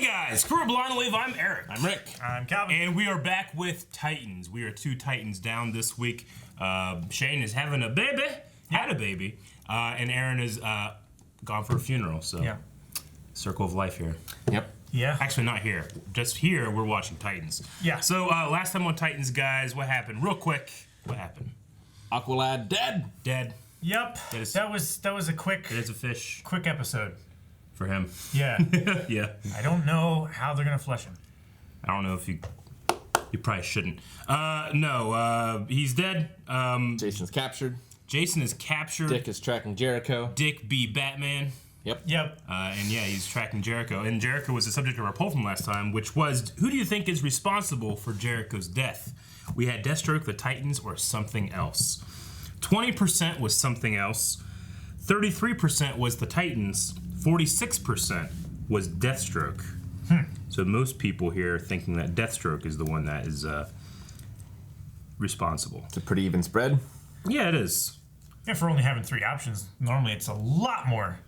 Hey guys, Crew of Blind Wave, I'm Eric. I'm Rick. I'm Calvin. And we are back with Titans. We are 2 Titans down this week. Shane is having a baby, had a baby, and Aaron is gone for a funeral, so Yeah. circle of life here. Yep. Yeah. Actually, not here. Just here, we're watching Titans. Yeah. So last time on Titans, guys, what happened? Real quick, what happened? Aqualad dead. Dead. Yep. That That was a quick There's a fish episode. for him. Yeah. Yeah. I don't know how they're gonna flush him. I don't know if you probably shouldn't. No, he's dead. Jason's captured. Jason is captured. Dick is tracking Jericho. Dick be Batman. Yep. And yeah, he's tracking Jericho. And Jericho was the subject of our poll from last time, which was, who do you think is responsible for Jericho's death? We had Deathstroke, the Titans, or something else. 20% was something else. 33% was the Titans. 46% was Deathstroke. So most people here are thinking that Deathstroke is the one that is responsible. It's a pretty even spread. Yeah, it is. If we're only having 3 options, normally it's a lot more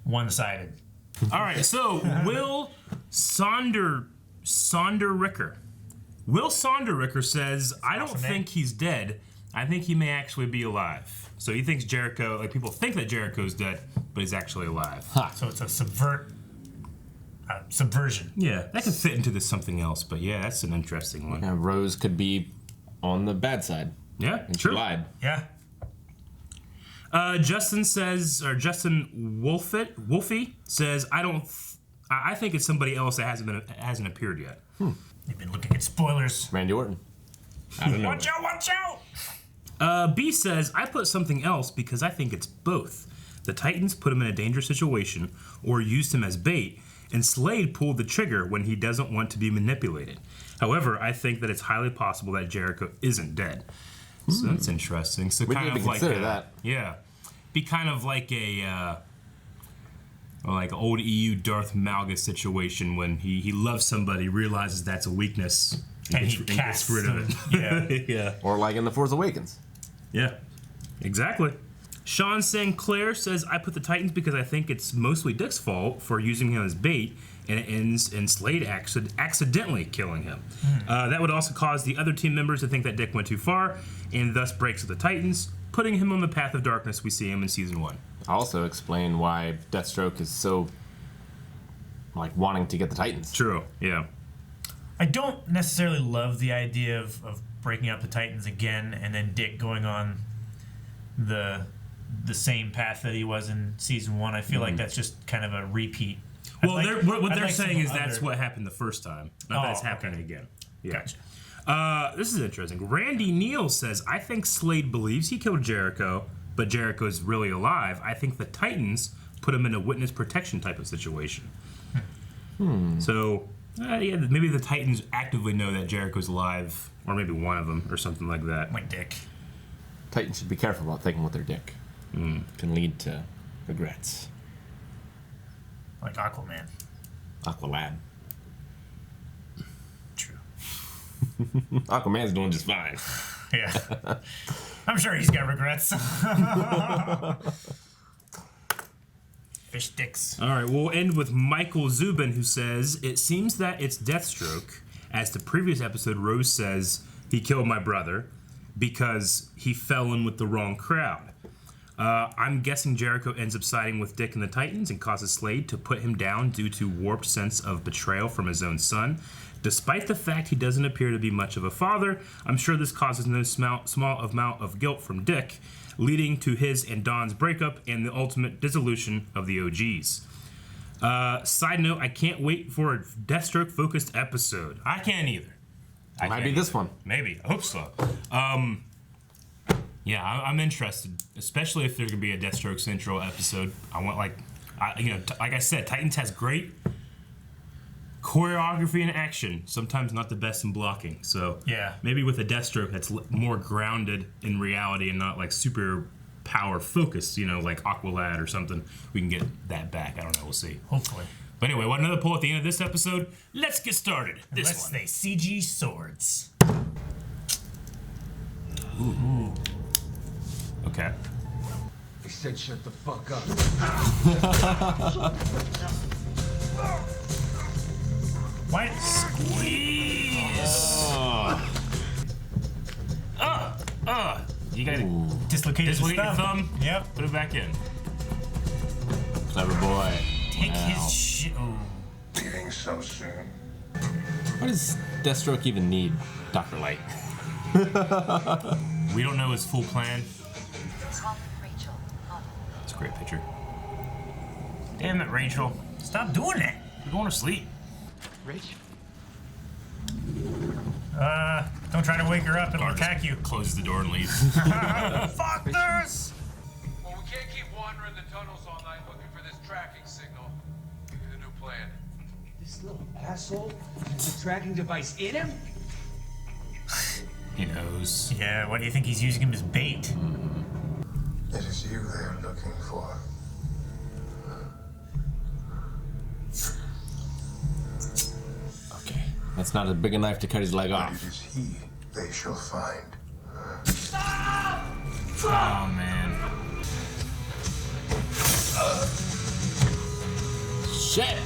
one-sided. All right, so Will Sonderricker. Will Sonderricker says, I don't Awesome think he's dead. I think he may actually be alive. So he thinks Jericho, like people think that Jericho's dead, but he's actually alive. So it's a subversion. Yeah, that could fit into this something else, but yeah, that's an interesting one. Yeah, Rose could be on the bad side. Yeah, And she true. lied. Yeah. Justin Wolfie says, I think it's somebody else that hasn't appeared yet. You've been looking at spoilers. Randy Orton. I don't know. Watch out! Watch out! B says, I put something else because I think it's both. The Titans put him in a dangerous situation or used him as bait, and Slade pulled the trigger when he doesn't want to be manipulated. However, I think that it's highly possible that Jericho isn't dead. So that's interesting. So We kind need of to like consider that. Yeah. Be kind of like a like old EU Darth Malgus situation when he loves somebody, realizes that's a weakness, And he gets casts rid of them. it. Yeah. Or like in The Force Awakens. Yeah, exactly. Sean Sinclair says, I put the Titans because I think it's mostly Dick's fault for using him as bait, and it ends in Slade accidentally killing him. That would also cause the other team members to think that Dick went too far, and thus breaks with the Titans, putting him on the path of darkness we see him in Season 1. Also explain why Deathstroke is so, like, wanting to get the Titans. True, yeah. I don't necessarily love the idea of breaking up the Titans again and then Dick going on the same path that he was in Season 1. I feel like that's just kind of a repeat. Well, I'd what like they're saying some is that's other- what happened the first time, not that it's Oh, happening again. Yeah. Gotcha. This is interesting. Randy Neal says, I think Slade believes he killed Jericho, but Jericho is really alive. I think the Titans put him in a witness protection type of situation. So, yeah, maybe the Titans actively know that Jericho's alive, or maybe one of them, or something like that. Like Dick. Titans should be careful about thinking with their dick. Can lead to regrets. Like Aquaman. Aqualad. True. Aquaman's doing just fine. Yeah. I'm sure he's got regrets. Fish dicks. All right, we'll end with Michael Zubin, who says, it seems that it's Deathstroke. As the previous episode, Rose says he killed my brother because he fell in with the wrong crowd. I'm guessing Jericho ends up siding with Dick and the Titans and causes Slade to put him down due to warped sense of betrayal from his own son. Despite the fact he doesn't appear to be much of a father, I'm sure this causes no small amount of guilt from Dick, leading to his and Don's breakup and the ultimate dissolution of the OGs. Side note, I can't wait for a Deathstroke-focused episode. I can't either. Might be this one. Maybe. I hope so. Yeah, I'm interested, especially if there's gonna be a Deathstroke Central episode. I want like I said, Titans has great choreography and action. Sometimes not the best in blocking. So Yeah. maybe with a Deathstroke that's more grounded in reality and not like super power focused, like Aqualad or something, we can get that back. I don't know. We'll see. Hopefully. But anyway, what another poll at the end of this episode? Let's get started. This Unless one. they CG swords. Ooh. Okay. He said shut the fuck up. Why? Squeeze! You gotta Dislocated dislocate your his thumb. Yep. Put it back in. Clever boy. Take Wow. his shit. Oh. Leaving so soon. Why does Deathstroke even need Dr. Light? We don't know his full plan. Rachel. It's a great picture. Damn it, Rachel. Stop doing that. You're going to sleep. Rach? Don't try to wake her up. It'll Guard attack you. Closes the door and leaves. Fuck this! Well, we can't keep wandering the tunnels all night looking for this tracking signal. Give me the new plan. This little asshole with a tracking device in him? He knows. Yeah, why do you think he's using him as bait? It is you they're looking for. Okay. That's not a big enough to cut his leg It off. is he they shall find. Oh, man. Shit!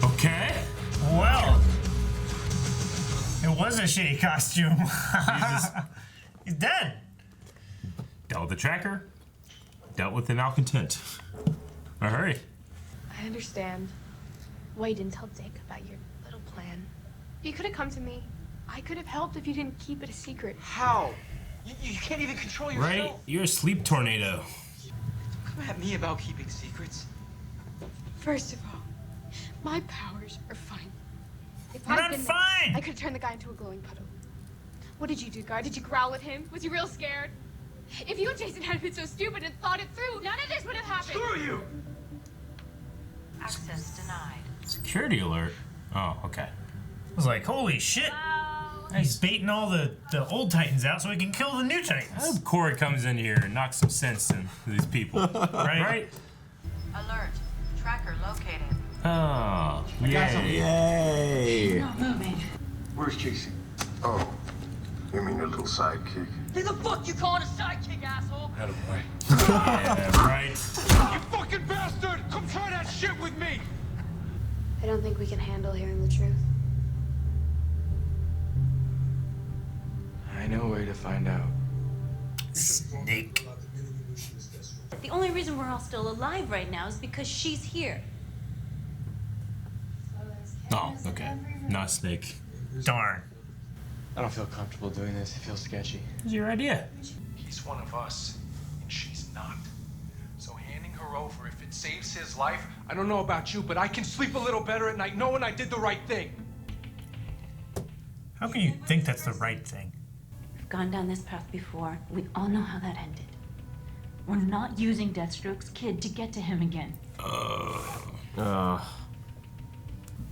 Okay. Well, it was a shitty costume. He's dead. Dealt with the tracker. Dealt with the malcontent. All right. I understand why you didn't tell Dick about your little plan. You could have come to me. I could have helped if you didn't keep it a secret. How? You can't even control yourself. Right? You're a sleep tornado. Come at me about keeping secrets. First of all, my powers are fine. If Not I'd been there, fine. I could have turned the guy into a glowing puddle. What did you do, guard? Did you growl at him? Was he real scared? If you and Jason hadn't been so stupid and thought it through, none of this would have happened. Screw you! Access denied. Security alert. Oh, okay. I was like, holy shit. He's baiting all the old Titans out so he can kill the new I Titans. hope Corey comes in here and knocks some sense into these people. Right? Alert. Tracker located. Oh, yay. Yay! Where's Jason? Oh, you mean your little sidekick? Who the fuck you calling a sidekick, asshole? Out of the way. Yeah, right. You fucking bastard! Come try that shit with me! I don't think we can handle hearing the truth. I know where to find out. Snake. The only reason we're all still alive right now is because she's here. Oh, okay. Not Snake. Darn. I don't feel comfortable doing this. It feels sketchy. What's your idea? He's one of us, and she's not. So handing her over, if it saves his life, I don't know about you, but I can sleep a little better at night knowing I did the right thing. How can you think that's the right thing? We've gone down this path before. We all know how that ended. We're not using Deathstroke's kid to get to him again.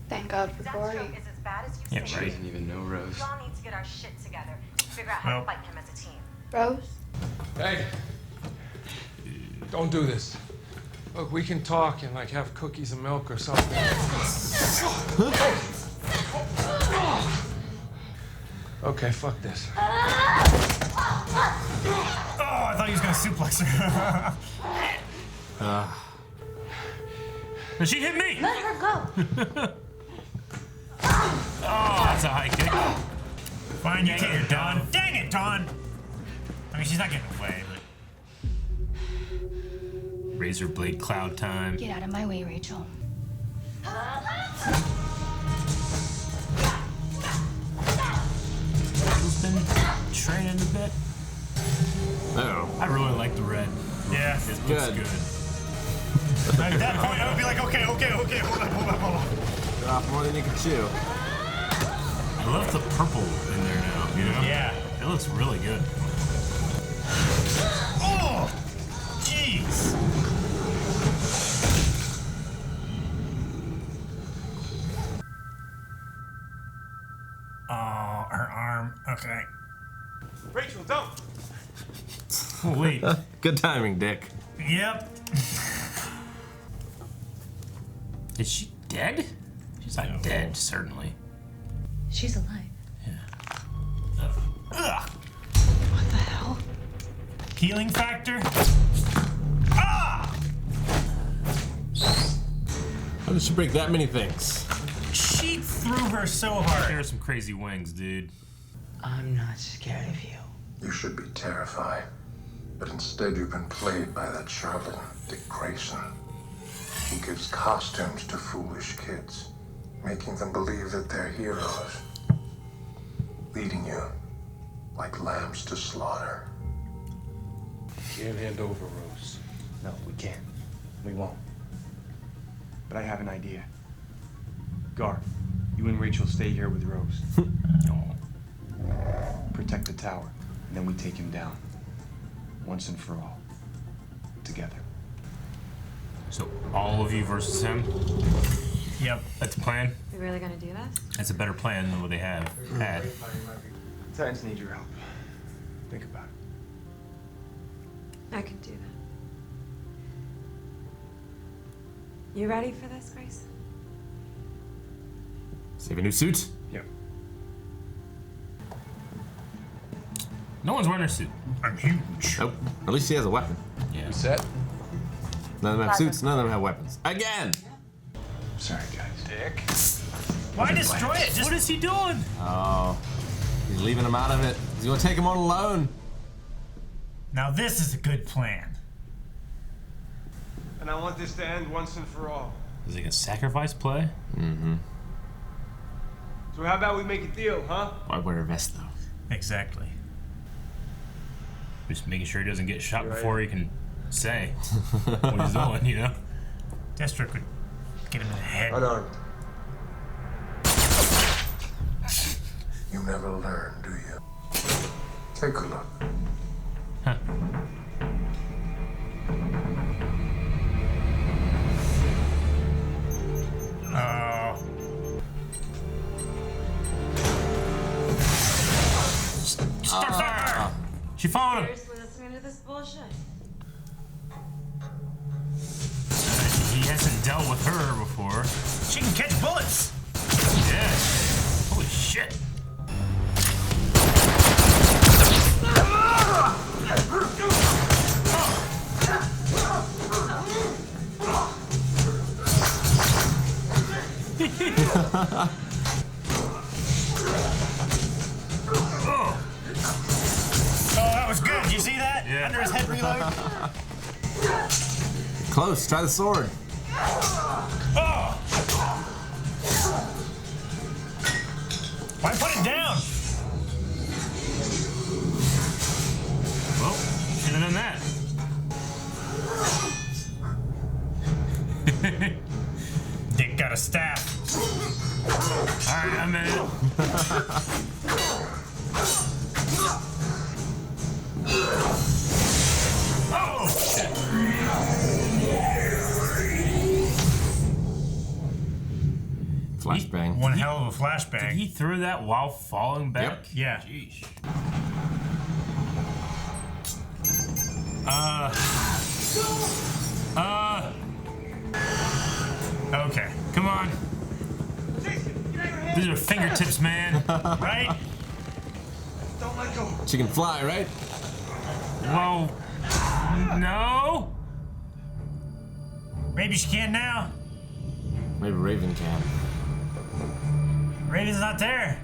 Thank God for Corey. Deathstroke is as bad as you Yeah, say. right. Doesn't even know Rose. We all need to get our shit together. Figure out how Well. to fight him as a team. Rose? Hey, don't do this. Look, we can talk and like have cookies and milk or something. Okay, fuck this. Oh, I thought he was gonna suplex her. But she hit me! Let her go. Oh, that's a high kick. Fine, you take her, Dawn. Dang it, Dawn! I mean, she's not getting away, but... Razor blade cloud time. Get out of my way, Rachel. Who's been training a bit? Oh. I really like the red. Yeah. It looks Good. good. At that point, I would be like, okay, hold on. Got off more than you can chew. I love the purple in there now, you know? Yeah. It looks really good. Oh! Jeez! Oh, her arm. Okay. Rachel, don't! Oh, wait. Good timing, Dick. Yep. Is she dead? She's not dead, certainly. She's alive. Ugh. What the hell? Healing factor? did she break that many things? She threw her so hard. There's some crazy wings, dude. I'm not scared of you. You should be terrified. But instead you've been played by that charlatan, Dick Grayson. He gives costumes to foolish kids, making them believe that they're heroes. Leading you like lambs to slaughter. Can't hand over Rose. No, we can't. We won't. But I have an idea. Gar, you and Rachel stay here with Rose. Protect the tower, and then we take him down. Once and for all. Together. So all of you versus him? Yep. That's the plan? We really gonna do this? That's a better plan than what they have had. Titans need your help. Think about it. I can do that. You ready for this, Grace? Save a new suit? Yep. No one's wearing a suit. I'm huge. Nope. At least she has a weapon. Yeah. You set? None of them have suits, none of them have weapons. Again! Sorry, guys. Dick. Why destroy it? Just What is he doing? Oh. He's leaving him out of it. He's gonna take him on alone. now this is a good plan. And I want this to end once and for all. Is it a sacrifice play? Mm-hmm. So how about we make a deal, huh? Why wear a vest, though? Exactly. Just making sure he doesn't get shot Right. before he can say what he's doing, you know? Deathstroke would get him in the head. Unarmed. You never learn, do you? Take a look. Huh. Oh. Start fire! She followed him. Seriously listening to this bullshit? He hasn't dealt with her before. She can catch bullets. Yeah. Holy shit. Oh, that was good. Did you see that? Yeah. Under his head reload. Close, try the sword. Oh! Why put it down? Well, should have done that. Dick got a staff. Alright, I'm in it. Oh! Flashbang. One hell of a flashbang. Did he throw that while falling back? Yep. Yeah. Jeez. Okay, come on. These are fingertips, man. Right? Don't let go. She can fly, right? Whoa. No. Maybe she can now. Maybe Raven can. Raven's not there.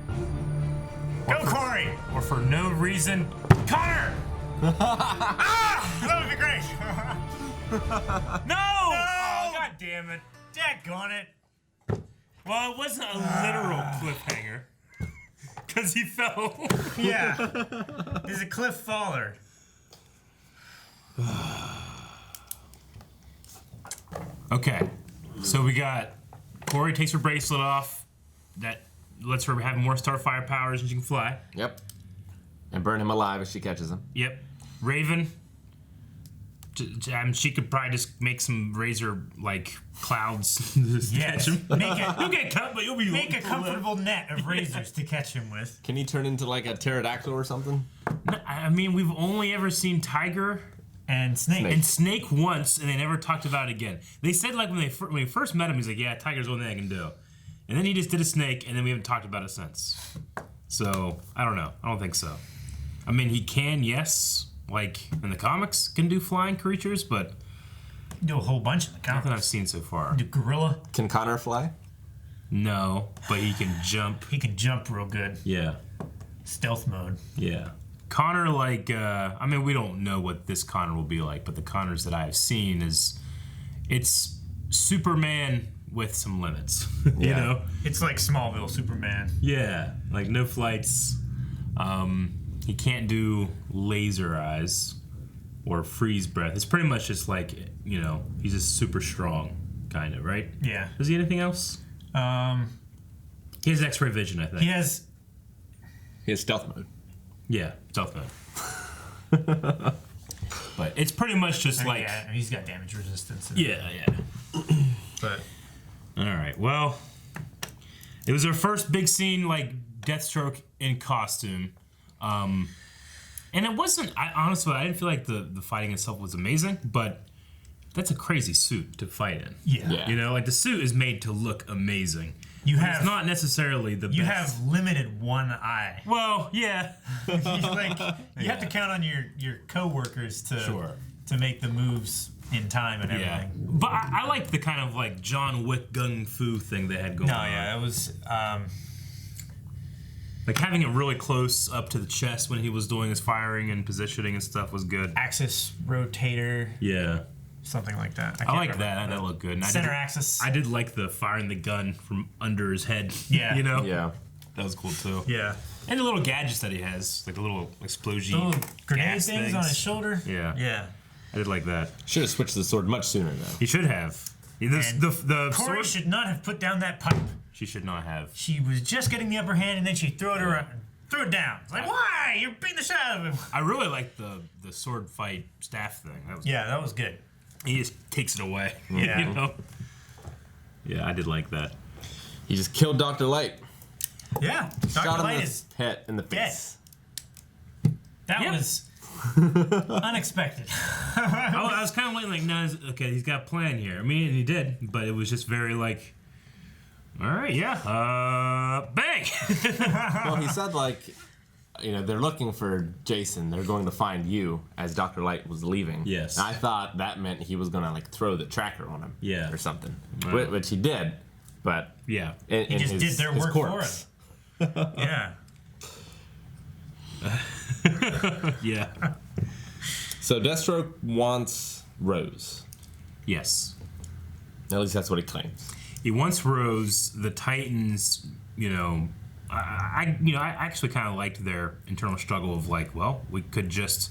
Go, Corey! Or for no reason. Connor! Ah! That would be great. No! No! God damn it. Daggone it. Well, it wasn't a literal cliffhanger. Because he fell. Yeah. He's a cliff faller. Okay. So we got Corey takes her bracelet off. That lets her have more Starfire powers and she can fly. Yep. And burn him alive if she catches him. Yep. Raven. She could probably just make some razor like clouds. Just Yes. catch him. Make it. You'll get cut, but you'll be Make a comfortable net of razors to catch him with. Can he turn into like a pterodactyl or something? I mean, we've only ever seen Tiger And Snake. and Snake once, and they never talked about it again. They said like when we first met him, he's like, "Yeah, Tiger's the only thing I can do," and then he just did a snake, and then we haven't talked about it since. So I don't know. I don't think so. I mean, he can, yes, like in the comics, can do flying creatures, but do a whole bunch of the Nothing I've comics. seen so far. Do gorilla. Can Connor fly? No, but he can jump. He can jump real good. Yeah. Stealth mode. Yeah. Connor, like, I mean, we don't know what this Connor will be like, but the Connors that I have seen it's Superman with some limits, you know? It's like Smallville Superman. Yeah, like no flights. He can't do laser eyes or freeze breath. It's pretty much just like, you know, he's just super strong, kind of, right? Yeah. Does he have anything else? He has X-ray vision, I think. He has. He has stealth mode. Yeah, stealth mode. But it's pretty much just like... Yeah, he's got damage resistance. Yeah. But... All right, well, it was our first big scene, like, Deathstroke in costume. And it wasn't... honestly, I didn't feel like the fighting itself was amazing, but that's a crazy suit to fight in. Yeah. You know, like, the suit is made to look amazing. It's not necessarily the best. You have limited one eye. Well, yeah. You have to count on your co-workers to make the moves in time and everything. Yeah. But I like the kind of like John Wick gung fu thing they had going on. No, yeah, it was like having it really close up to the chest when he was doing his firing and positioning and stuff was good. axis rotator, Yeah. something like that. I like that. That looked good. And Center axis. I did like the firing the gun from under his head. Yeah. You know? Yeah. That was cool too. Yeah. And the little gadgets that he has, like the little explosion. The little grenade gas things on his shoulder. Yeah. Yeah. I did like that. Should have switched the sword much sooner, though. He should have. The Corey sword, should not have put down that pipe. she should not have. She was just getting the upper hand, and then she threw it around, threw it down. It's like, why? You're beating the shit out of him. I really like the sword fight staff thing. That was Yeah, that was good. He just takes it away. Yeah. You know? Yeah, I did like that. He just killed Dr. Light. Yeah, Shot Dr. him Light in the is head in the dead. face. That Yeah. was unexpected. I was kind of waiting, like, no, okay, he's got a plan here. I mean, he did, but it was just very like, all right, yeah, bang. Well, he said, like, you know, they're looking for Jason. They're going to find you as Dr. Light was leaving. Yes. And I thought that meant he was going to, like, throw the tracker on him. Yeah. Or something. Wow. Which he did. But Yeah. in just his, did their his work corpse. for him. Yeah. Yeah. So Deathstroke wants Rose. Yes. At least that's what he claims. He wants Rose. The Titans, you know, I actually kind of liked their internal struggle of like, well, we could just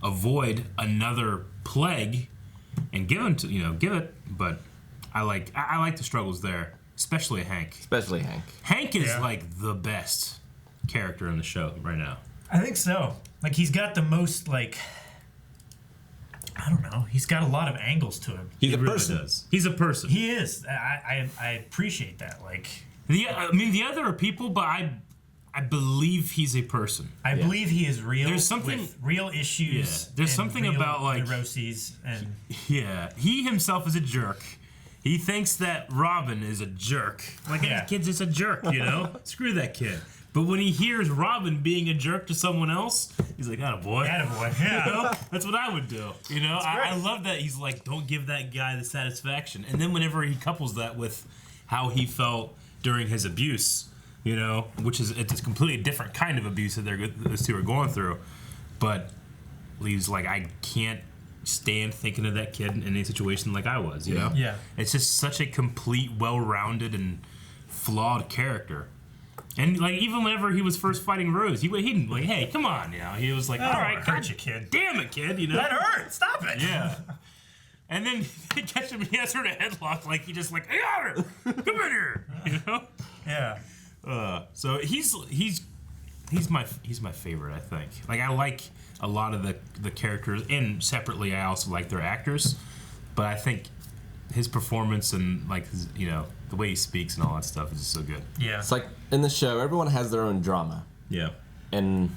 avoid another plague and give it. But I like the struggles there, especially Hank. Especially Hank. Hank is Yeah. like the best character in the show right now. I think so. Like, he's got the most, like, I don't know. He's got a lot of angles to him. He's He a really person. does. He's a person. He is. I appreciate that. Like, The other are people, but I believe he's a person. I believe he is real. There's something- with real issues. Yeah, there's and something real about, like- neuroses and Yeah, he himself is a jerk. He thinks that Robin is a jerk. Like, Yeah. that kid's just a jerk, you know? Screw that kid. But when he hears Robin being a jerk to someone else, he's like, attaboy. attaboy. You Yeah. know? That's what I would do. You know, I great. love that he's like, don't give that guy the satisfaction. And then whenever he couples that with how he felt during his abuse, you know, which is it's a completely different kind of abuse that those two are going through. But he's like, I can't stand thinking of that kid in any situation like I was, you know? Yeah. It's just such a complete, well-rounded, and flawed character. And like even whenever he was first fighting Rose, he didn't like, hey, come on, you know. He was like, all right, hurt you, kid. damn it, kid, you know. That hurt. Stop it. Yeah. And then they catch him, he has her in a headlock, like he just like, I got her, come in here, you know. Yeah. So he's my favorite, I think. Like I like a lot of the characters, and separately I also like their actors, but I think his performance and like his, you know, the way he speaks and all that stuff is just so good. Yeah. It's like in the show, everyone has their own drama. Yeah. And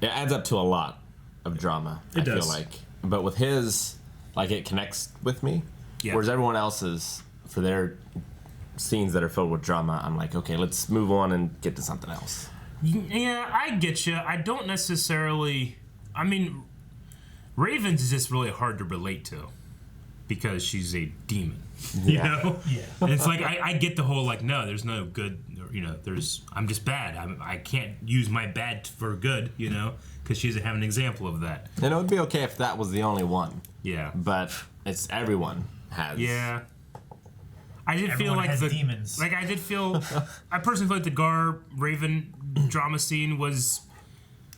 it adds up to a lot of drama, I does. feel like. But with his, like, it connects with me. Yeah. Whereas everyone else's, for their scenes that are filled with drama, I'm like, okay, let's move on and get to something else. Yeah, I get you. I don't necessarily. I mean, Ravens is just really hard to relate to because she's a demon. You know? Yeah. And it's like I get the whole like, no, there's no good. You know, I'm just bad. I can't use my bad for good. You know, because she doesn't have an example of that. And it would be okay if that was the only one. Yeah. But it's everyone has. Yeah. I did feel Everyone like has the demons. like I did feel. I personally feel like the Gar Raven drama scene was.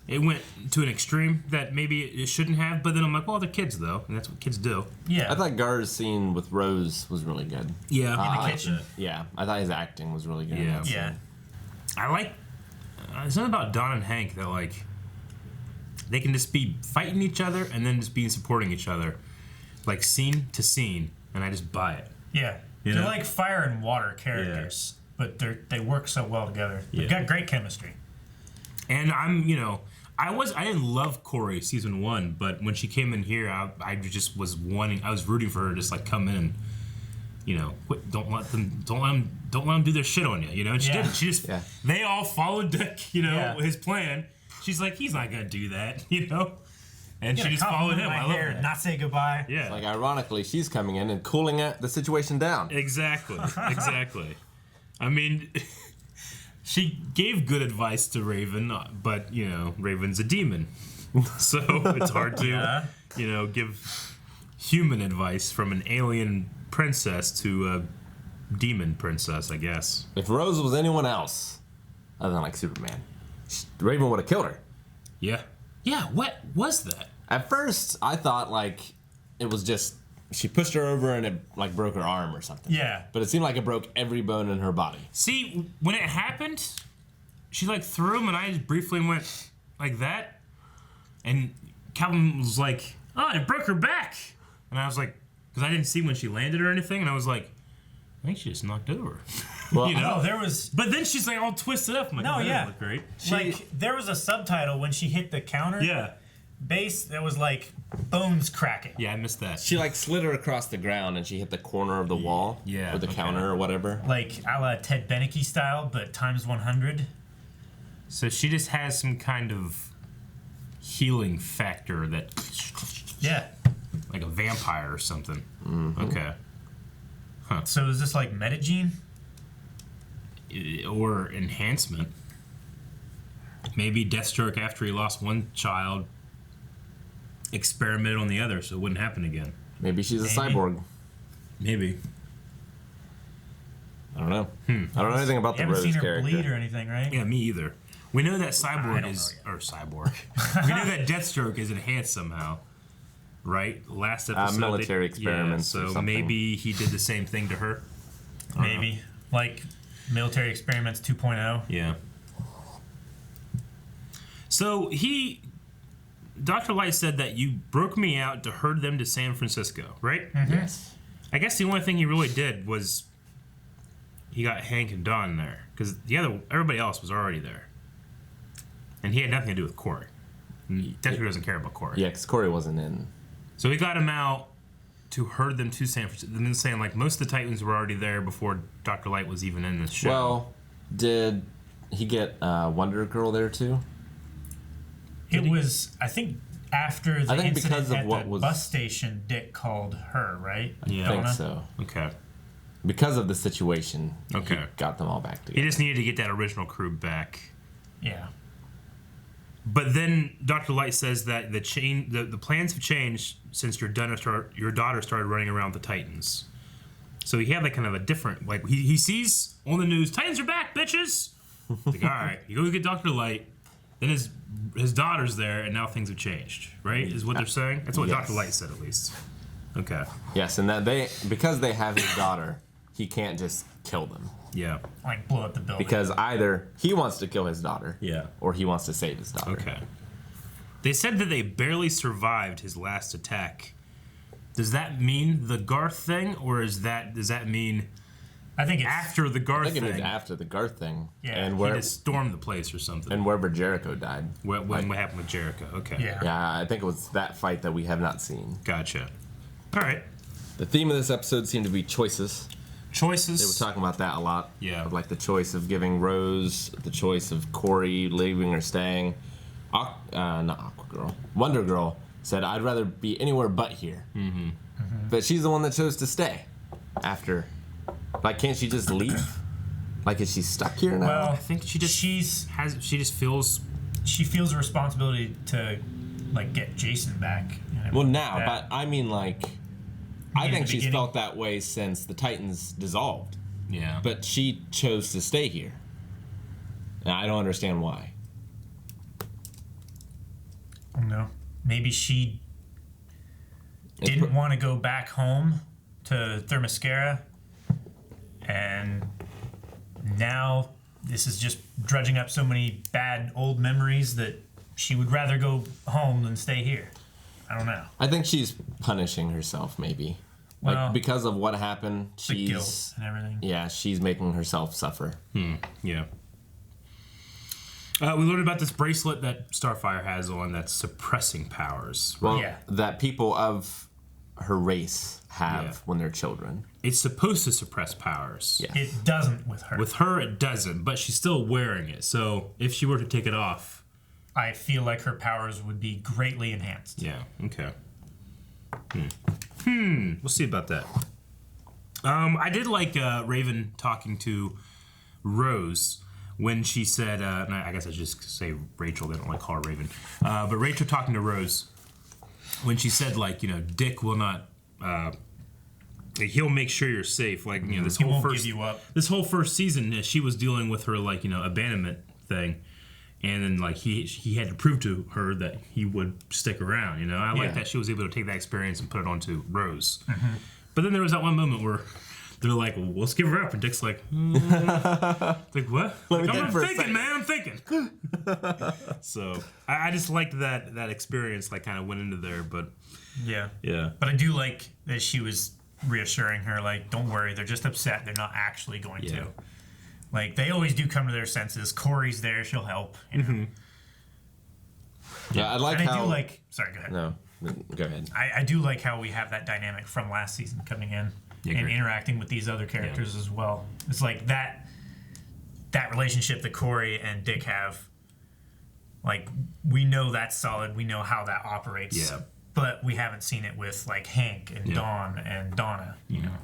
It went to an extreme that maybe it shouldn't have, but then I'm like, well, they're kids though, and that's what kids do. Yeah. I thought Gar's scene with Rose was really good. Yeah. in the I kitchen. Yeah, I thought his acting was really good. in Yeah. that scene. Yeah. I like. There's something about Don and Hank that like. They can just be fighting each other and then just being supporting each other, like scene to scene, and I just buy it. Yeah. You They're know? like fire and water characters, but they work so well together. They've Yeah. got great chemistry. And I'm, you know, I didn't love Corey season 1, but when she came in here, I just was I was rooting for her to just like come in and, you know, don't let them do their shit on you, you know. And she Yeah. didn't. She just they all followed Dick, you know, his plan. She's like, he's not gonna do that, you know. And she just followed him. I love hair, that. not say goodbye. Yeah. Like ironically, she's coming in and cooling the situation down. Exactly. Exactly. I mean, she gave good advice to Raven, but you know, Raven's a demon, so it's hard to, you know, give human advice from an alien princess to a demon princess, I guess. If Rose was anyone else, other than like Superman, Raven would have killed her. Yeah. Yeah. What was that? At first, I thought like it was just she pushed her over and it like broke her arm or something. Yeah. But it seemed like it broke every bone in her body. See, when it happened, she like threw him, and I just briefly went like that, and Calvin was like, "Oh, it broke her back," and I was like, because I didn't see when she landed or anything, and I was like, I think she just knocked over. Well, you know, No, there was. but then she's like all twisted up. I'm like, No, oh, that yeah. doesn't look great. Like, there was a subtitle when she hit the counter. Yeah. Base that was like bones cracking. Yeah, I missed that. She like slid her across the ground and she hit the corner of the wall. Yeah, Or the okay. counter or whatever. Like a la Ted Beneke style, but times 100. So she just has some kind of healing factor that, Yeah. like a vampire or something. Okay. So is this like Metagene? Or enhancement. Maybe Deathstroke, after he lost one child, experimented on the other so it wouldn't happen again. Maybe she's a Maybe. cyborg. Maybe. I don't know. I don't know anything about You the haven't Rose seen her character. bleed or anything, right? Yeah, me either. We know that I Cyborg don't is, know or Cyborg. We know that Deathstroke is enhanced somehow, right? Last episode, military experiments or so something. maybe he did the same thing to her. Maybe. Like Military Experiments 2.0. Yeah. So Dr. Light said that you broke me out to herd them to San Francisco, right? Yes. I guess the only thing he really did was he got Hank and Don there, because everybody else was already there, and he had nothing to do with Corey. He technically doesn't care about Corey. Yeah, because Corey wasn't in. So he got him out to herd them to San Francisco. And then saying like most of the Titans were already there before Dr. Light was even in the show. Well, did he get Wonder Girl there too? It was, I think, after the I think incident because of at what the was- bus station, Dick called her, right? Yeah. I think Donna? so. Okay. Because of the situation, Okay. he got them all back He together. just needed to get that original crew back. Yeah. But then Dr. Light says that the plans have changed since your daughter started running around with the Titans. So he had like kind of a different, like he sees on the news, Titans are back, bitches. Like, all right, you go get Dr. Light. Then his daughter's there, and now things have changed, right? Is what they're saying? That's what Yes. Dr. Light said, at least. Okay. Yes, and that because they have his daughter, he can't just kill them. Yeah. Like blow up the building. Because either he wants to kill his daughter, Yeah. or he wants to save his daughter. Okay. They said that they barely survived his last attack. Does that mean the Garth thing, or does that mean I think it's after the Garth I think it thing? means after the Garth thing, Yeah, and He where just stormed the place or something. and wherever Jericho died. What happened with Jericho? Okay. Yeah. Yeah, I think it was that fight that we have not seen. Gotcha. All right. The theme of this episode seemed to be choices. Choices. They were talking about that a lot. Yeah. Of like the choice of giving Rose, the choice of Corey leaving or staying. Not Aqua Girl. Wonder Girl said, "I'd rather be anywhere but here." Mm-hmm. But she's the one that chose to stay after. Like, can't she just leave? Like, is she stuck here now? Well, I think she just feels she feels a responsibility to like get Jason back. Well, now, but I mean, like, I think she's beginning? felt that way since the Titans dissolved. Yeah. But she chose to stay here. And I don't understand why. No, maybe she didn't want to go back home to Themyscira, and now this is just dredging up so many bad old memories that she would rather go home than stay here. I don't know. I think she's punishing herself, maybe. Well, like, because of what happened, the guilt and everything. Yeah, she's making herself suffer. Yeah. We learned about this bracelet that Starfire has on that's suppressing powers. Well, Yeah. that people of her race have when they're children. It's supposed to suppress powers. Yeah. It doesn't with her. With her, it doesn't, but she's still wearing it. So if she were to take it off, I feel like her powers would be greatly enhanced. yeah, okay. We'll see about that. I did like Raven talking to Rose when she said, and I guess I just say Rachel, they don't like call her Raven. But Rachel talking to Rose when she said, like, you know, Dick will not, like, he'll make sure you're safe. Like, you know, this He whole won't first, give you up. this whole first season, she was dealing with her, like, you know, abandonment thing. And then, like, he had to prove to her that he would stick around, you know? I like that she was able to take that experience and put it onto Rose. But then there was that one moment where they're like, well, let's give her up. And Dick's like, like, what? Like, I'm thinking, man, I'm thinking. So, I just liked that experience, like, kind of went into there, but... Yeah. Yeah. But I do like that she was reassuring her, like, don't worry, they're just upset. They're not actually going to. Like, they always do come to their senses. Corey's there, she'll help. You know? Yeah, I like and how... I do like... Sorry, go ahead. No, go ahead. I do like how we have that dynamic from last season coming in and interacting with these other characters as well. It's like that relationship that Corey and Dick have, like, we know that's solid. We know how that operates. Yeah. But we haven't seen it with, like, Hank and Dawn and Donna, you know.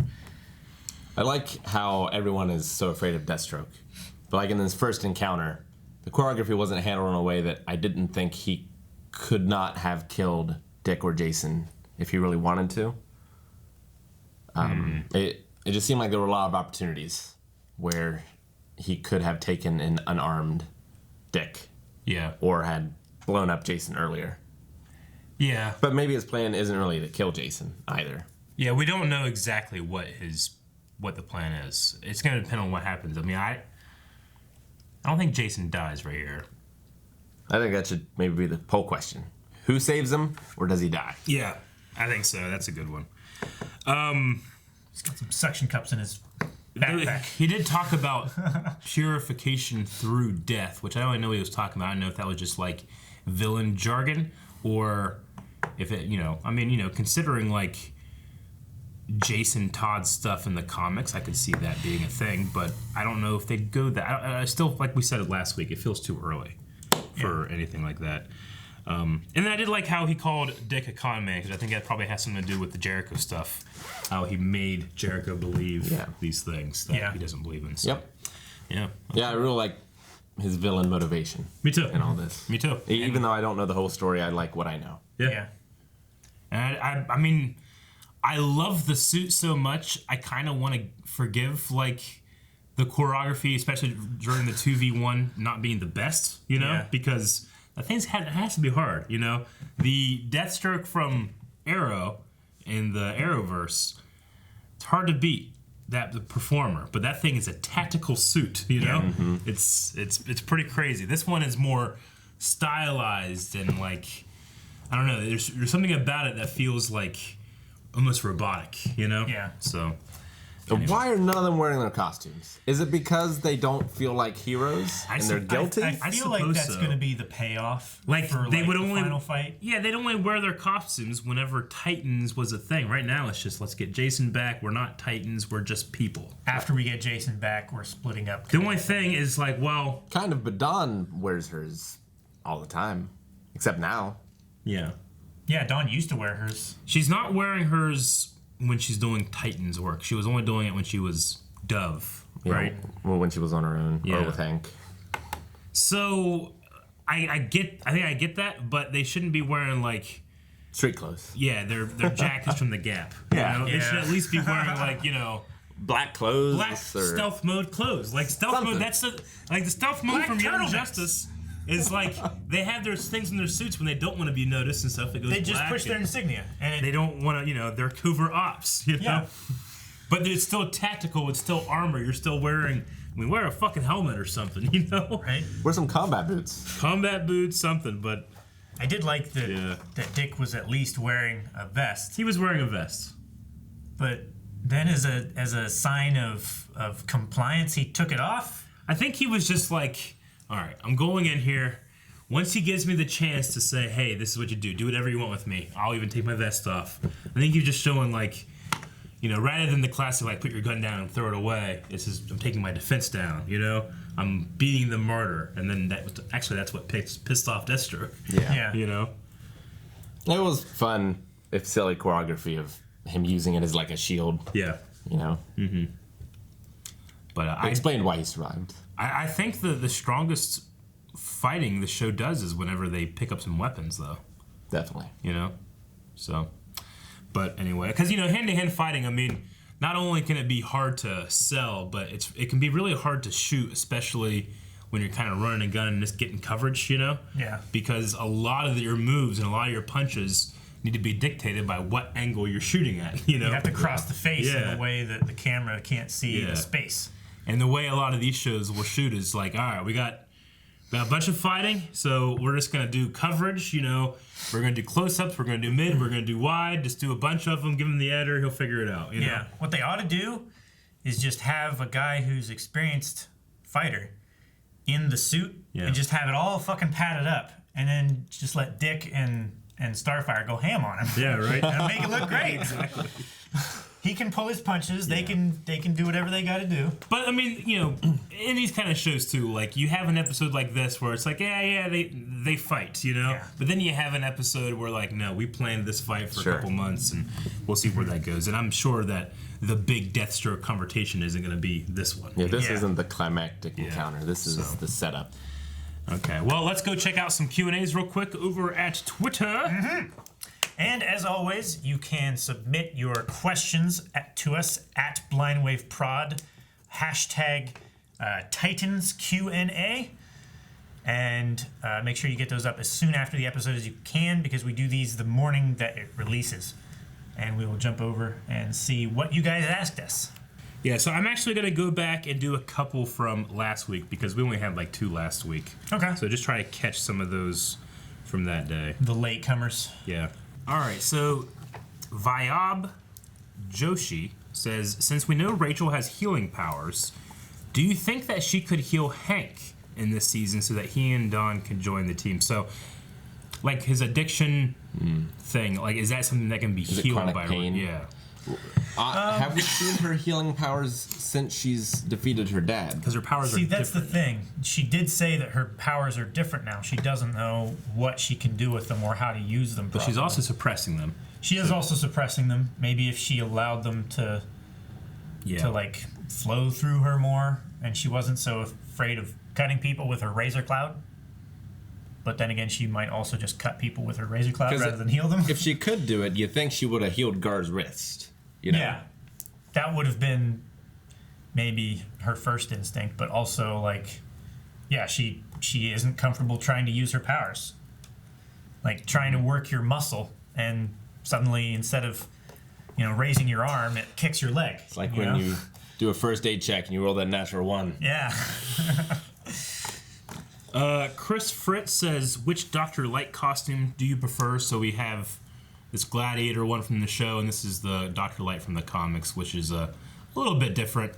I like how everyone is so afraid of Deathstroke. But, like, in this first encounter, the choreography wasn't handled in a way that I didn't think he could not have killed Dick or Jason if he really wanted to. It just seemed like there were a lot of opportunities where he could have taken an unarmed Dick. Yeah. Or had blown up Jason earlier. Yeah. But maybe his plan isn't really to kill Jason either. Yeah, we don't know exactly what the plan is. It's going to depend on what happens. I mean, I don't think Jason dies right here. I think that should maybe be the poll question. Who saves him, or does he die? Yeah, I think so. That's a good one. He's got some suction cups in his backpack. He did talk about purification through death, which I don't know what he was talking about. I don't know if that was just like villain jargon, or if it, you know, I mean, you know, considering like Jason Todd's stuff in the comics, I could see that being a thing, but I don't know if they'd go that. I still, like we said it last week, it feels too early for anything like that. And then I did like how he called Dick a con man, because I think that probably has something to do with the Jericho stuff. How he made Jericho believe these things that he doesn't believe in. So. Yep. Yeah. Yeah, I really like his villain motivation. Me too. In all this. Me too. Even though I don't know the whole story, I like what I know. Yeah. And I mean, I love the suit so much, I kind of want to forgive, like, the choreography, especially during the 2v1 not being the best, you know? Because the thing has to be hard, you know? The Deathstroke from Arrow in the Arrowverse, it's hard to beat the performer, but that thing is a tactical suit, you know? It's pretty crazy. This one is more stylized and, like, I don't know, there's something about it that feels like almost robotic, you know? Yeah. So. Anyway. Why are none of them wearing their costumes? Is it because they don't feel like heroes and they're guilty? I feel like that's going to be the payoff. Like for they would the only final fight. Yeah, they'd only wear their costumes whenever Titans was a thing. Right now, it's just let's get Jason back. We're not Titans. We're just people. After we get Jason back, we're splitting up. The only thing is like, well, kind of. But Dawn wears hers all the time, except now. Yeah. Yeah, Dawn used to wear hers. She's not wearing hers when she's doing Titan's work. She was only doing it when she was Dove, right? Well, when she was on her own, or with Hank. So, I think I get that, but they shouldn't be wearing like street clothes. Yeah, their jackets from the Gap. Yeah. You know? They should at least be wearing like, you know, black clothes, black stealth mode clothes. Like stealth mode. That's the stealth mode from Young Justice. Is like they have their things in their suits when they don't want to be noticed and stuff. It goes. They just push their insignia, and they don't want to. You know, they're covert ops. You know? Yeah. But it's still tactical. It's still armor. You're still wearing. I mean, wear a fucking helmet or something. You know, right? Wear some combat boots. Combat boots, something. But I did like that Dick was at least wearing a vest. He was wearing a vest. But then, as a sign of compliance, he took it off. I think he was just like, all right, I'm going in here. Once he gives me the chance to say, hey, this is what you do. Do whatever you want with me. I'll even take my vest off. I think you're just showing, like, you know, rather than the classic, like, put your gun down and throw it away, this is, I'm taking my defense down, you know? I'm beating the martyr. And then that's what pissed off Deathstroke. Yeah. You know? It was fun, if silly choreography of him using it as, like, a shield. Yeah. You know? Mm-hmm. But I explained why he survived. I think the strongest fighting the show does is whenever they pick up some weapons, though. Definitely. You know? So, but anyway, because, you know, hand-to-hand fighting, I mean, not only can it be hard to sell, but it can be really hard to shoot, especially when you're kind of running a gun and just getting coverage, you know? Yeah. Because a lot of your moves and a lot of your punches need to be dictated by what angle you're shooting at, you know? You have to cross the face in a way that the camera can't see the space. And the way a lot of these shows will shoot is like, all right, we got a bunch of fighting, so we're just going to do coverage, you know. We're going to do close-ups, we're going to do mid, we're going to do wide, just do a bunch of them, give him the editor, he'll figure it out, you know? Yeah. What they ought to do is just have a guy who's experienced fighter in the suit and just have it all fucking padded up, and then just let Dick and Starfire go ham on him. Yeah, right. And make it look great. Exactly. He can pull his punches. They can do whatever they got to do. But I mean, you know, in these kind of shows too, like you have an episode like this where it's like, they fight, you know. Yeah. But then you have an episode where like, no, we planned this fight for a couple months, and we'll see where that goes. And I'm sure that the big Deathstroke confrontation isn't going to be this one. Yeah, this isn't the climactic encounter. This is the setup. Okay, well, let's go check out some Q&As real quick over at Twitter. Mm-hmm. And as always, you can submit your questions to us at BlindWaveProd, hashtag Titans Q&A, and make sure you get those up as soon after the episode as you can, because we do these the morning that it releases. And we will jump over and see what you guys asked us. Yeah, so I'm actually going to go back and do a couple from last week, because we only had like 2 last week. Okay. So just try to catch some of those from that day. The latecomers. Yeah. All right, so Vyab Joshi says, since we know Rachel has healing powers, do you think that she could heal Hank in this season so that he and Dawn can join the team? So, like his addiction thing, like is that something that can be healed by pain? Yeah. Have we seen her healing powers since she's defeated her dad? Because her powers See, that's the thing. She did say that her powers are different now. She doesn't know what she can do with them or how to use them properly. But she's also suppressing them. She is also suppressing them. Maybe if she allowed them to like flow through her more, and she wasn't so afraid of cutting people with her razor cloud. But then again, she might also just cut people with her razor cloud rather than heal them. If she could do it, you'd think she would have healed Gar's wrist. You know? Yeah, that would have been maybe her first instinct, but also like, yeah, she isn't comfortable trying to use her powers, like trying to work your muscle, and suddenly instead of raising your arm, it kicks your leg. It's like when you do a first aid check and you roll that natural 1. Yeah. Chris Fritz says, which Dr. Light costume do you prefer? So we have this Gladiator one from the show, and this is the Dr. Light from the comics, which is a little bit different.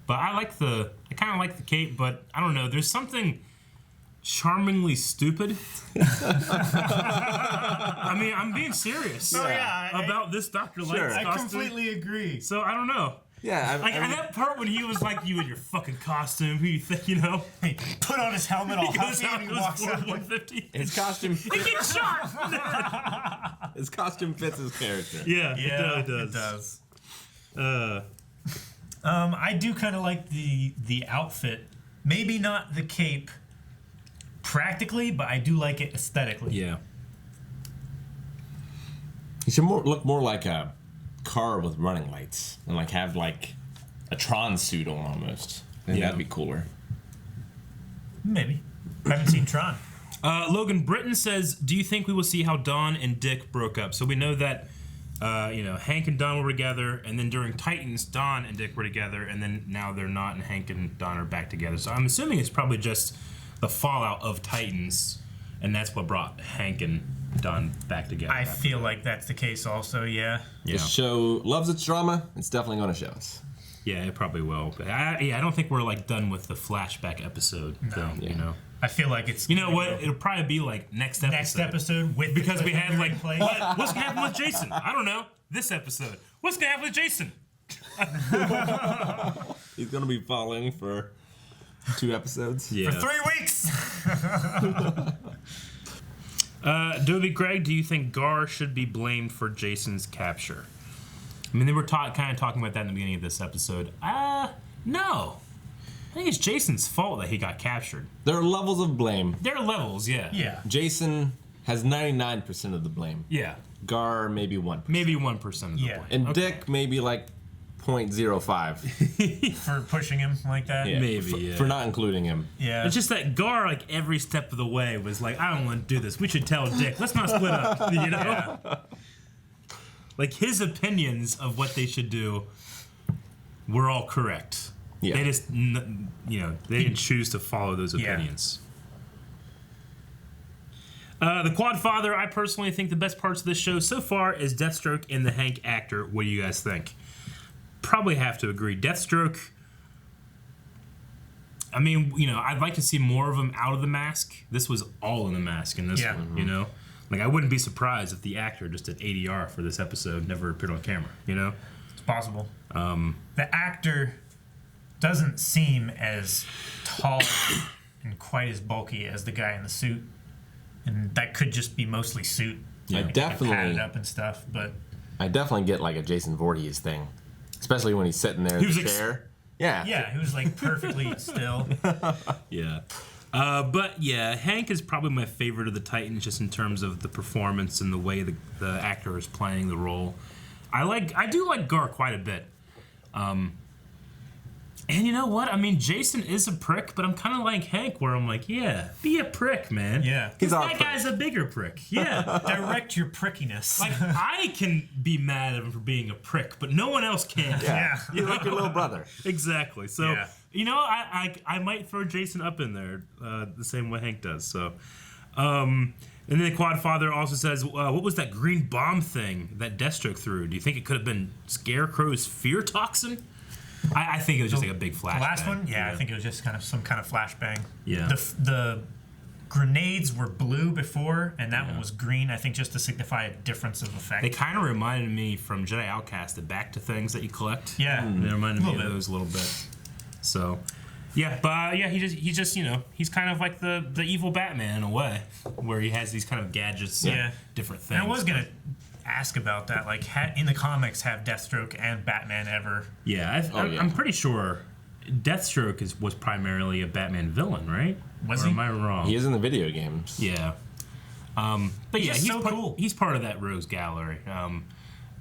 But I kind of like the cape, but I don't know. There's something charmingly stupid. I mean, I'm being serious about this Dr. Light costume. I completely agree. So I don't know. Yeah, that part when he was like, "You in your fucking costume, who you think you know?" He put on his helmet, all huffy, and he walks out. 150. His costume. He gets shot. His costume fits his character. Yeah, it does. It does. I do kind of like the outfit. Maybe not the cape practically, but I do like it aesthetically. Yeah. He should look more like a car with running lights and like have like a Tron suit on almost. I think that'd be cooler. Maybe. I haven't seen Tron. Logan Britton says, do you think we will see how Don and Dick broke up? So we know that, Hank and Don were together, and then during Titans, Don and Dick were together, and then now they're not, and Hank and Don are back together. So I'm assuming it's probably just the fallout of Titans, and that's what brought Hank and Don back together. I feel like that's the case also, yeah. The show loves its drama. It's definitely going to show us. Yeah, it probably will. But I don't think we're like done with the flashback episode thing, you know. I feel like it's... You know what? It'll probably be like next episode. Next episode with... Because we had like... What's going to happen with Jason? I don't know. This episode. What's going to happen with Jason? He's going to be following for 2 episodes. Yeah. For 3 weeks! Dobie Greg, do you think Gar should be blamed for Jason's capture? I mean, they were kind of talking about that in the beginning of this episode. No. I think it's Jason's fault that he got captured. There are levels of blame. There are levels, yeah. Yeah. Jason has 99% of the blame. Yeah. Gar, maybe 1%. Maybe 1% of the blame. And Dick, maybe like 0.05. For pushing him like that? Yeah, Maybe, for not including him. Yeah. It's just that Gar, like, every step of the way was like, I don't want to do this. We should tell Dick. Let's not split up, you know? Yeah. Like, his opinions of what they should do were all correct. Yeah. They just, they didn't choose to follow those opinions. The Quad Father, I personally think the best parts of this show so far is Deathstroke and the Hank actor. What do you guys think? Probably have to agree. Deathstroke, I mean, I'd like to see more of him out of the mask. This was all in the mask in this one, you know? Like, I wouldn't be surprised if the actor just did ADR for this episode, never appeared on camera, you know? It's possible. The actor doesn't seem as tall and quite as bulky as the guy in the suit. And that could just be mostly suit. Yeah. Like, Definitely. padded up and stuff, but... I definitely get like a Jason Voorhees thing. Especially when he's sitting there in the chair. Yeah. Yeah, he was like perfectly still. Yeah. But yeah, Hank is probably my favorite of the Titans just in terms of the performance and the way the actor is playing the role. I do like Gar quite a bit. And you know what? I mean, Jason is a prick, but I'm kind of like Hank, where I'm like, yeah, be a prick, man. Yeah. Because that guy's a bigger prick. Yeah. Direct your prickiness. Like, I can be mad at him for being a prick, but no one else can. Yeah. You're like your little brother. Exactly. So, I might throw Jason up in there the same way Hank does. So, and then the Quad Father also says, what was that green bomb thing that Deathstroke threw? Do you think it could have been Scarecrow's fear toxin? I think it was just like a big flashbang. The last one? Yeah, I think it was just kind of some kind of flashbang. Yeah. The grenades were blue before, and that one was green, I think just to signify a difference of effect. They kind of reminded me from Jedi Outcast, the back to things that you collect. Yeah. They reminded me of those a little bit. So, yeah, but he's he's kind of like the evil Batman in a way, where he has these kind of gadgets, different things. And I was going to ask about that, like, in the comics, have Deathstroke and Batman ever? Yeah, I'm pretty sure Deathstroke was primarily a Batman villain, right? Was or he? Am I wrong? He is in the video games. Yeah. But He's so cool. He's part of that Rose Gallery.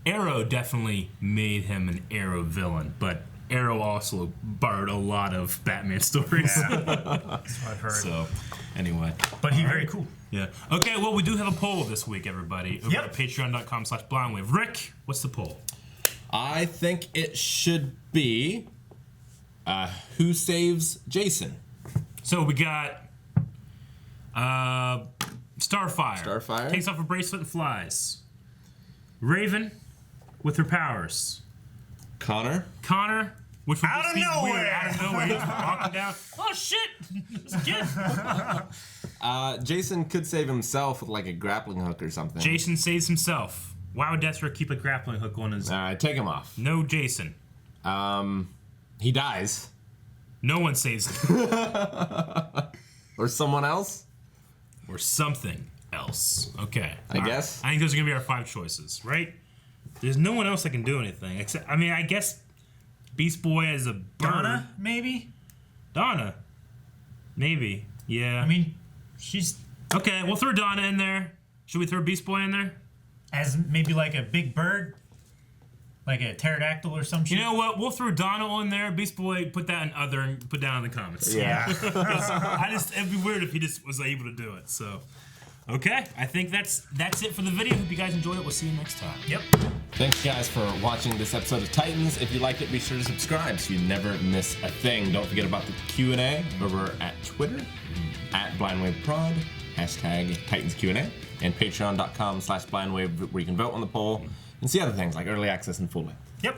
Arrow definitely made him an Arrow villain, but Arrow also borrowed a lot of Batman stories. Yeah. That's what I've heard. So, anyway. But he's very cool. Yeah. Okay, well, we do have a poll this week, everybody. Over Yep. at patreon.com/blindwave. Rick, what's the poll? I think it should be who saves Jason? So we got Starfire. Starfire. Takes off her bracelet and flies. Raven with her powers. Connor. Connor, which would Out just of be nowhere. weird. Out of nowhere. He's walking down. Oh, shit. It's a kid. Jason could save himself with like a grappling hook or something. Jason saves himself. Why would Deathstroke keep a grappling hook on his... All right, take him off. No Jason. He dies. No one saves him. Or someone else? Or something else. Okay. I guess. I think those are going to be our 5 choices, right? There's no one else that can do anything except. I mean, I guess Beast Boy as a bird. Donna, maybe. Donna, maybe. Yeah. I mean, she's okay. We'll throw Donna in there. Should we throw Beast Boy in there? as maybe like a big bird, like a pterodactyl or some shit. You know what? We'll throw Donna in there. Beast Boy, put that in other and put down in the comments. Yeah. It'd be weird if he just was able to do it. So, okay. I think that's it for the video. Hope you guys enjoyed it. We'll see you next time. Yep. Thanks, guys, for watching this episode of Titans. If you liked it, be sure to subscribe so you never miss a thing. Don't forget about the Q&A over at Twitter, at BlindWaveProd, hashtag TitansQ&A, and patreon.com/BlindWave, where you can vote on the poll and see other things like early access and full length. Yep.